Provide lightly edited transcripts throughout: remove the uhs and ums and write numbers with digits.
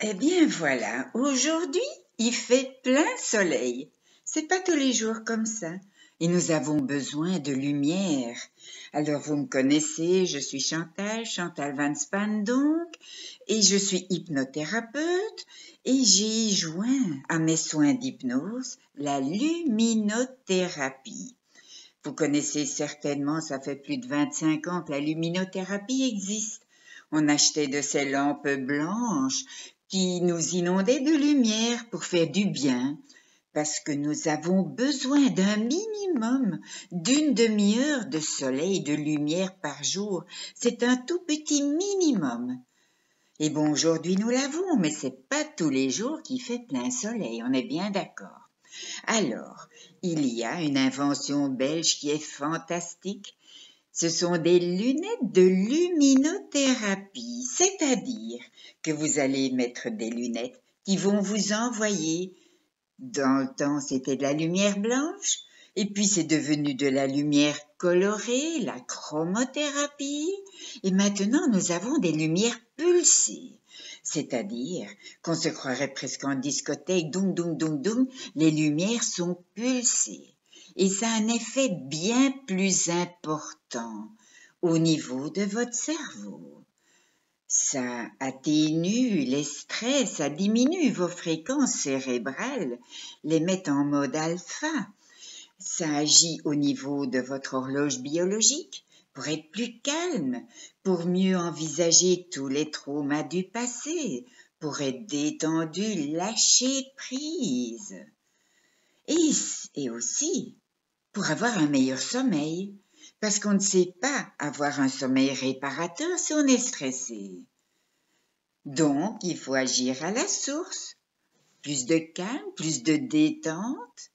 Eh bien voilà, aujourd'hui, il fait plein soleil. C'est pas tous les jours comme ça. Et nous avons besoin de lumière. Alors vous me connaissez, je suis Chantal Van Span donc, et je suis hypnothérapeute, et j'ai joint à mes soins d'hypnose la luminothérapie. Vous connaissez certainement, ça fait plus de 25 ans que la luminothérapie existe. On achetait de ces lampes blanches qui nous inondaient de lumière pour faire du bien, parce que nous avons besoin d'un minimum d'une demi-heure de soleil, de lumière par jour. C'est un tout petit minimum. Et bon, aujourd'hui nous l'avons, mais c'est pas tous les jours qu'il fait plein soleil, on est bien d'accord. Alors, il y a une invention belge qui est fantastique. Ce sont des lunettes de luminothérapie, c'est-à-dire que vous allez mettre des lunettes qui vont vous envoyer, dans le temps c'était de la lumière blanche, et puis c'est devenu de la lumière colorée, la chromothérapie, et maintenant nous avons des lumières pulsées. C'est-à-dire qu'on se croirait presque en discothèque, doum, doum, doum, doum, les lumières sont pulsées. Et ça a un effet bien plus important au niveau de votre cerveau. Ça atténue les stress, ça diminue vos fréquences cérébrales, les met en mode alpha. Ça agit au niveau de votre horloge biologique pour être plus calme, pour mieux envisager tous les traumas du passé, pour être détendu, lâcher prise. Et aussi pour avoir un meilleur sommeil, parce qu'on ne sait pas avoir un sommeil réparateur si on est stressé. Donc, il faut agir à la source. Plus de calme, plus de détente.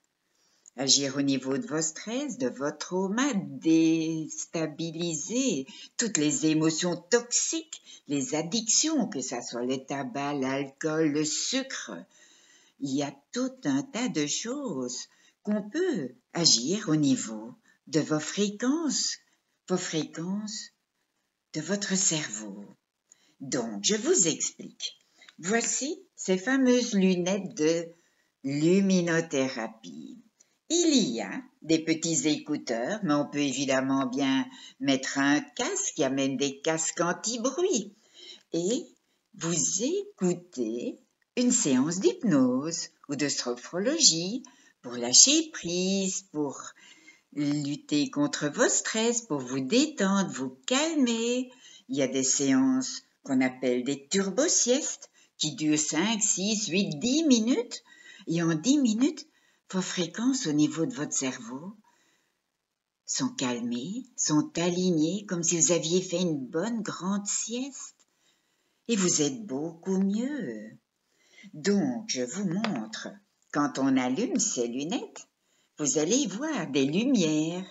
Agir au niveau de vos stress, de votre trauma, déstabiliser toutes les émotions toxiques, les addictions, que ce soit le tabac, l'alcool, le sucre. Il y a tout un tas de choses qu'on peut agir au niveau de vos fréquences de votre cerveau. Donc, je vous explique. Voici ces fameuses lunettes de luminothérapie. Il y a des petits écouteurs, mais on peut évidemment bien mettre un casque, il y a même des casques anti-bruit. Et vous écoutez une séance d'hypnose ou de sophrologie pour lâcher prise, pour lutter contre vos stress, pour vous détendre, vous calmer. Il y a des séances qu'on appelle des turbo-siestes qui durent 5, 6, 8, 10 minutes. Et en 10 minutes, vos fréquences au niveau de votre cerveau sont calmées, sont alignées comme si vous aviez fait une bonne grande sieste. Et vous êtes beaucoup mieux. Donc, je vous montre, quand on allume ces lunettes, vous allez voir des lumières.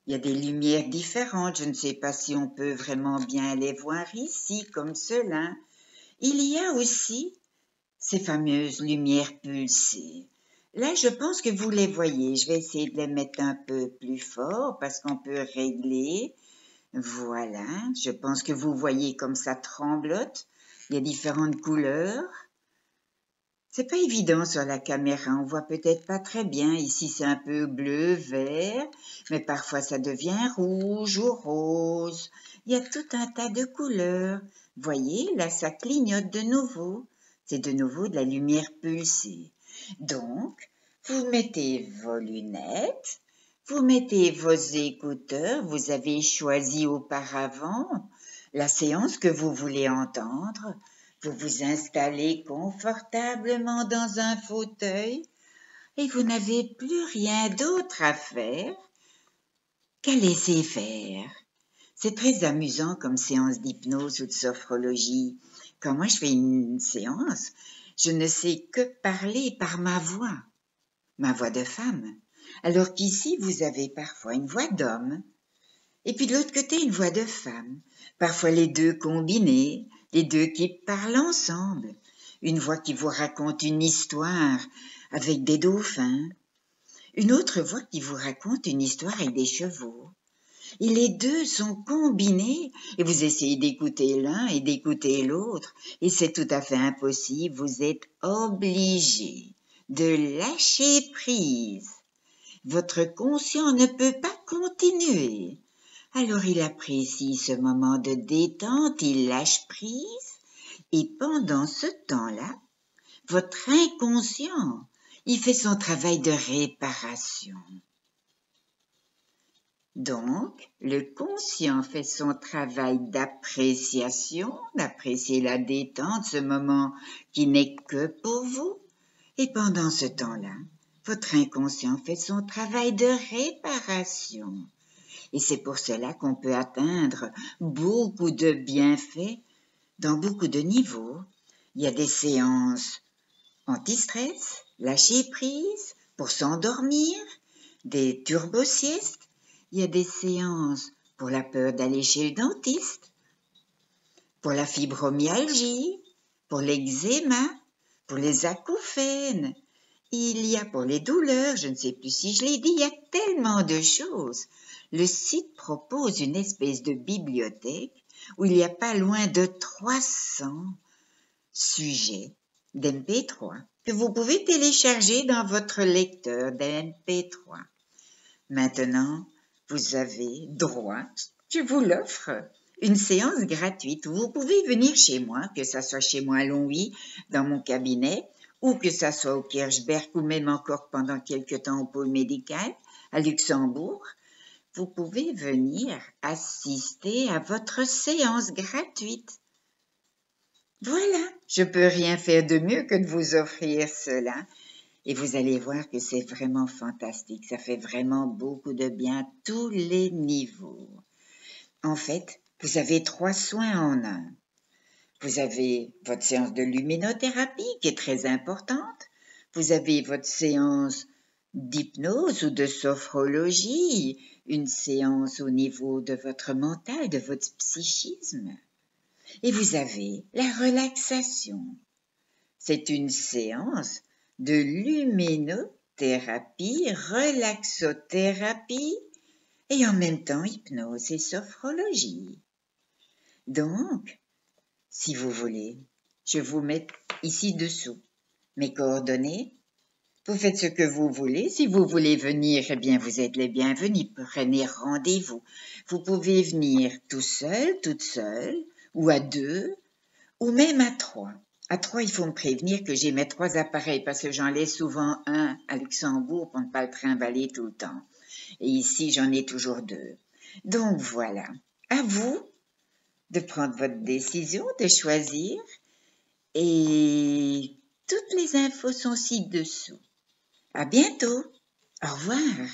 Il y a des lumières différentes, je ne sais pas si on peut vraiment bien les voir ici, comme cela. Il y a aussi ces fameuses lumières pulsées. Là, je pense que vous les voyez. Je vais essayer de les mettre un peu plus fort parce qu'on peut régler. Voilà, je pense que vous voyez comme ça tremblote. Il y a différentes couleurs. C'est pas évident sur la caméra, on voit peut-être pas très bien. Ici, c'est un peu bleu, vert, mais parfois ça devient rouge ou rose. Il y a tout un tas de couleurs. Voyez, là, ça clignote de nouveau. C'est de nouveau de la lumière pulsée. Donc, vous mettez vos lunettes, vous mettez vos écouteurs, vous avez choisi auparavant la séance que vous voulez entendre. Vous vous installez confortablement dans un fauteuil et vous n'avez plus rien d'autre à faire qu'à laisser faire. C'est très amusant comme séance d'hypnose ou de sophrologie. Quand moi je fais une séance, je ne sais que parler par ma voix de femme. Alors qu'ici, vous avez parfois une voix d'homme et puis de l'autre côté, une voix de femme. Parfois les deux combinés, les deux qui parlent ensemble. Une voix qui vous raconte une histoire avec des dauphins. Une autre voix qui vous raconte une histoire avec des chevaux. Et les deux sont combinés et vous essayez d'écouter l'un et d'écouter l'autre et c'est tout à fait impossible. Vous êtes obligé de lâcher prise. Votre conscient ne peut pas continuer. Alors il apprécie ce moment de détente, il lâche prise et pendant ce temps-là, votre inconscient, il fait son travail de réparation. Donc, le conscient fait son travail d'appréciation, d'apprécier la détente, ce moment qui n'est que pour vous. Et pendant ce temps-là, votre inconscient fait son travail de réparation. Et c'est pour cela qu'on peut atteindre beaucoup de bienfaits dans beaucoup de niveaux. Il y a des séances anti-stress, lâcher prise, pour s'endormir, des turbo-siestes. Il y a des séances pour la peur d'aller chez le dentiste, pour la fibromyalgie, pour l'eczéma, pour les acouphènes. Il y a pour les douleurs, je ne sais plus si je l'ai dit, il y a tellement de choses. Le site propose une espèce de bibliothèque où il y a pas loin de 300 sujets d'MP3 que vous pouvez télécharger dans votre lecteur d'MP3. Maintenant, vous avez droit, je vous l'offre, une séance gratuite où vous pouvez venir chez moi, que ça soit chez moi à Longwy, dans mon cabinet, ou que ça soit au Kirchberg, ou même encore pendant quelque temps au pôle médical, à Luxembourg. Vous pouvez venir assister à votre séance gratuite. Voilà, je peux rien faire de mieux que de vous offrir cela. Et vous allez voir que c'est vraiment fantastique. Ça fait vraiment beaucoup de bien à tous les niveaux. En fait, vous avez 3 soins en un. Vous avez votre séance de luminothérapie qui est très importante. Vous avez votre séance d'hypnose ou de sophrologie, une séance au niveau de votre mental, de votre psychisme. Et vous avez la relaxation. C'est une séance de luminothérapie, relaxothérapie et en même temps hypnose et sophrologie. Donc, si vous voulez, je vous mets ici dessous mes coordonnées. Vous faites ce que vous voulez. Si vous voulez venir, eh bien, vous êtes les bienvenus. Prenez rendez-vous. Vous pouvez venir tout seul, toute seule, ou à 2, ou même à 3. À 3, il faut me prévenir que j'ai mes 3 appareils parce que j'en laisse souvent un à Luxembourg pour ne pas le trimballer tout le temps. Et ici, j'en ai toujours 2. Donc voilà, à vous de prendre votre décision, de choisir. Et toutes les infos sont ci-dessous. À bientôt. Au revoir.